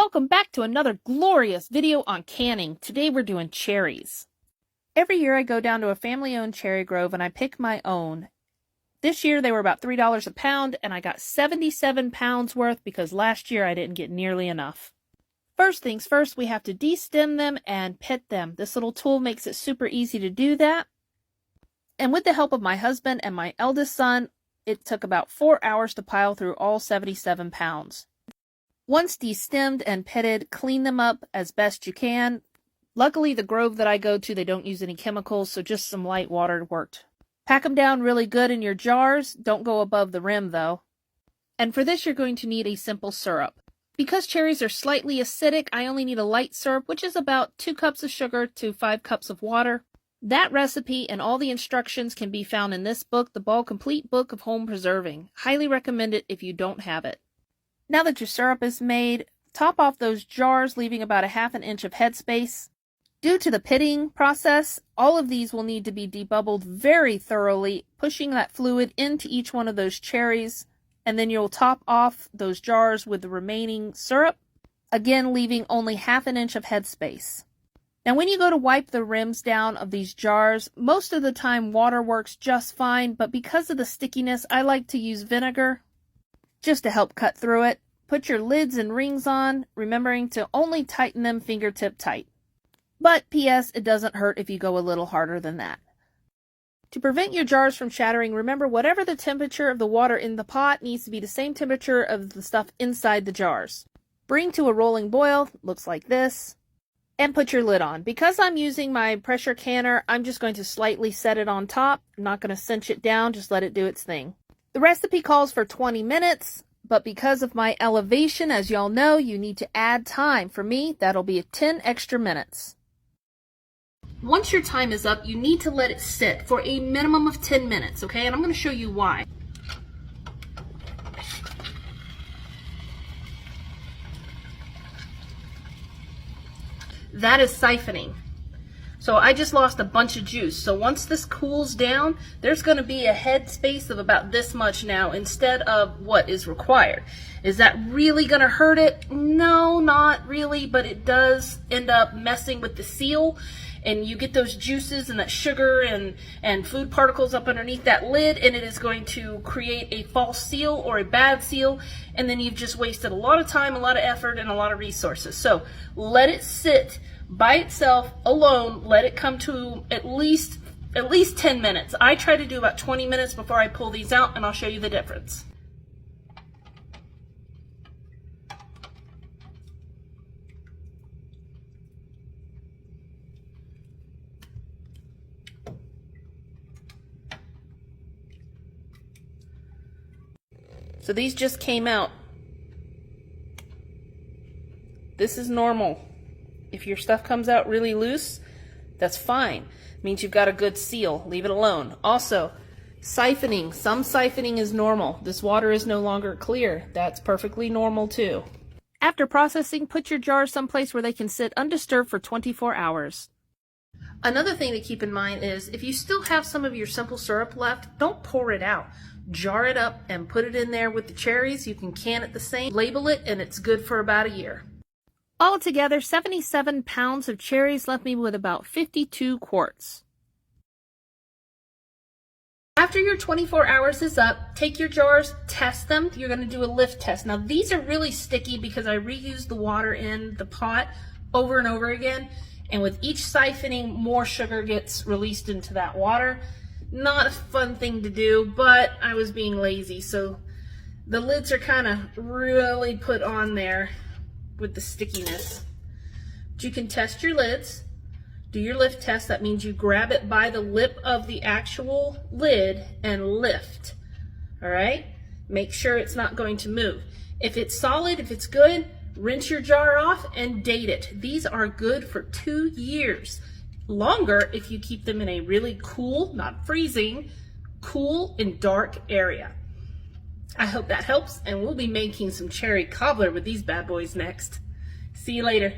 Welcome back to another glorious video on canning. Today we're doing cherries. Every year I go down to a family-owned cherry grove and I pick my own. This year they were about $3 a pound and I got 77 pounds worth because last year I didn't get nearly enough. First things first, we have to de-stem them and pit them. This little tool makes it super easy to do that. And with the help of my husband and my eldest son, it took about 4 hours to pile through all 77 pounds. Once de-stemmed and pitted, clean them up as best you can. Luckily, the grove that I go to, they don't use any chemicals, so just some light water worked. Pack them down really good in your jars. Don't go above the rim, though. And for this, you're going to need a simple syrup. Because cherries are slightly acidic, I only need a light syrup, which is about 2 cups of sugar to 5 cups of water. That recipe and all the instructions can be found in this book, The Ball Complete Book of Home Preserving. Highly recommend it if you don't have it. Now that your syrup is made, top off those jars, leaving about 1/2 inch of headspace. Due to the pitting process, all of these will need to be debubbled very thoroughly, pushing that fluid into each one of those cherries, and then you'll top off those jars with the remaining syrup, again leaving only 1/2 inch of headspace. Now when you go to wipe the rims down of these jars, most of the time water works just fine, but because of the stickiness, I like to use vinegar just to help cut through it. Put your lids and rings on, remembering to only tighten them fingertip tight. But P.S. it doesn't hurt if you go a little harder than that. To prevent your jars from shattering, remember whatever the temperature of the water in the pot needs to be the same temperature of the stuff inside the jars. Bring to a rolling boil, looks like this, and put your lid on. Because I'm using my pressure canner, I'm just going to slightly set it on top. I'm not going to cinch it down, just let it do its thing. The recipe calls for 20 minutes, but because of my elevation, as y'all know, you need to add time. For me, that'll be 10 extra minutes. Once your time is up, you need to let it sit for a minimum of 10 minutes, okay? And I'm going to show you why. That is siphoning. So I just lost a bunch of juice. So once this cools down, there's going to be a head space of about this much now instead of what is required. Is that really going to hurt it? No, not really, but it does end up messing with the seal, and you get those juices and that sugar and food particles up underneath that lid, and it is going to create a false seal or a bad seal, and then you've just wasted a lot of time, a lot of effort, and a lot of resources. So let it sit by itself alone. Let it come to at least 10 minutes. I try to do about 20 minutes before I pull these out, and I'll show you the difference. So these just came out. This is normal. If your stuff comes out really loose, that's fine. It means you've got a good seal. Leave it alone. Also, siphoning. Some siphoning is normal. This water is no longer clear. That's perfectly normal too. After processing, put your jars someplace where they can sit undisturbed for 24 hours. Another thing to keep in mind is if you still have some of your simple syrup left, don't pour it out. Jar it up and put it in there with the cherries. You can can it the same, label it, and it's good for about a year. Altogether, 77 pounds of cherries left me with about 52 quarts. After your 24 hours is up, take your jars, test them. You're going to do a lift test. Now, these are really sticky because I reused the water in the pot over and over again. And with each siphoning, more sugar gets released into that water. Not a fun thing to do, but I was being lazy. So the lids are kind of really put on there with the stickiness. But you can test your lids, do your lift test. That means you grab it by the lip of the actual lid and lift. All right? Make sure it's not going to move. If it's solid, if it's good, rinse your jar off and date it. These are good for 2 years. Longer if you keep them in a really cool, not freezing, cool and dark area. I hope that helps, and we'll be making some cherry cobbler with these bad boys next. See you later.